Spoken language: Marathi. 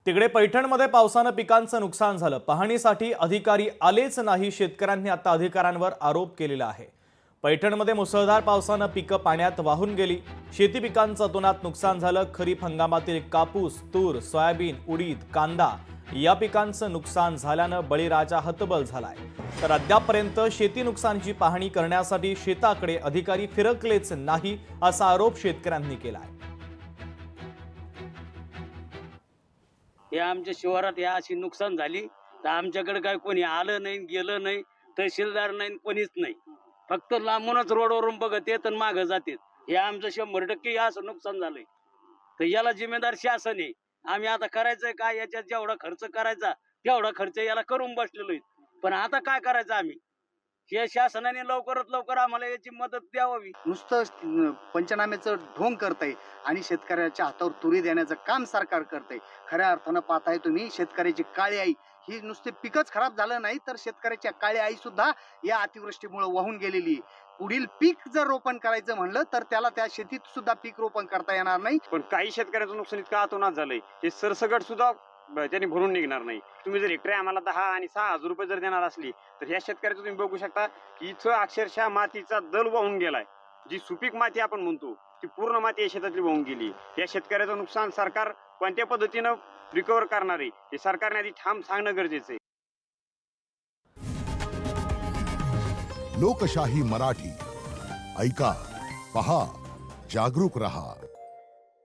तिकडे पैठणमध्ये पावसानं पिकांचं नुकसान झालं। पाहणीसाठी अधिकारी आलेच नाही। शेतकऱ्यांनी आता अधिकाऱ्यांवर आरोप केलेला आहे। पैठणमध्ये मुसळधार पावसानं पिकं पाण्यात वाहून गेली। शेती पिकांचं अतोनात नुकसान झालं। खरीप हंगामातील कापूस, तूर, सोयाबीन, उडीद, कांदा या पिकांचं नुकसान झाल्यानं बळीराजा हतबल झालाय। तर अद्यापपर्यंत शेती नुकसानीची पाहणी करण्यासाठी शेताकडे अधिकारी फिरकलेच नाही असा आरोप शेतकऱ्यांनी केलाय। या आमच्या शिवारात या अशी नुकसान झाली तर आमच्याकडे काय कोणी आलं नाही, गेलं नाही, तहसीलदार नाही, कोणीच नाही। फक्त लांबूनच रोडवरून बघत येत आणि मागं जातात। हे आमचं 100% असं नुकसान झालंय। तर याला जिम्मेदार शासन आहे। आम्ही आता करायचंय काय? याच्यात जेवढा खर्च करायचा तेवढा खर्च याला करून बसलेलो आहे। पण आता काय करायचं आम्ही? हे शासनाने लवकरात लवकर आम्हाला याची मदत द्यावी। नुसतं पंचनाम्याचं ढोंग करतंय आणि शेतकऱ्याच्या हातावर तुरी देण्याचं काम सरकार करतंय। खऱ्या अर्थानं पाहताय तुम्ही, शेतकऱ्याची काळी आई ही नुसते पिकच खराब झालं नाही तर शेतकऱ्याच्या काळी आई सुद्धा या अतिवृष्टीमुळे वाहून गेलेली आहे। पुढील पीक जर रोपण करायचं म्हणलं तर त्याला त्या शेतीत सुद्धा पीक रोपण करता येणार नाही। पण काही शेतकऱ्याचं नुकसान इतकं अतोनात झालंय हे सरसकट सुद्धा त्यांनी भरून निघणार नाही। तुम्ही जर हेक्टरी आम्हाला 10 आणि 6,000 रुपये जर देणार असली तर ह्या शेतकऱ्याचं तुम्ही बघू शकता की इथं अक्षरशः मातीचा दल वाहून गेलाय। जी सुपीक माती आपण म्हणतो ती पूर्ण माती या शेतातली वाहून गेली। या शेतकऱ्याचं नुकसान सरकार कोणत्या पद्धतीनं रिकव्हर करणार आहे हे सरकारने आधी ठाम सांगणं गरजेचं आहे। लोकशाही मराठी ऐका, पहा, जागरूक रहा।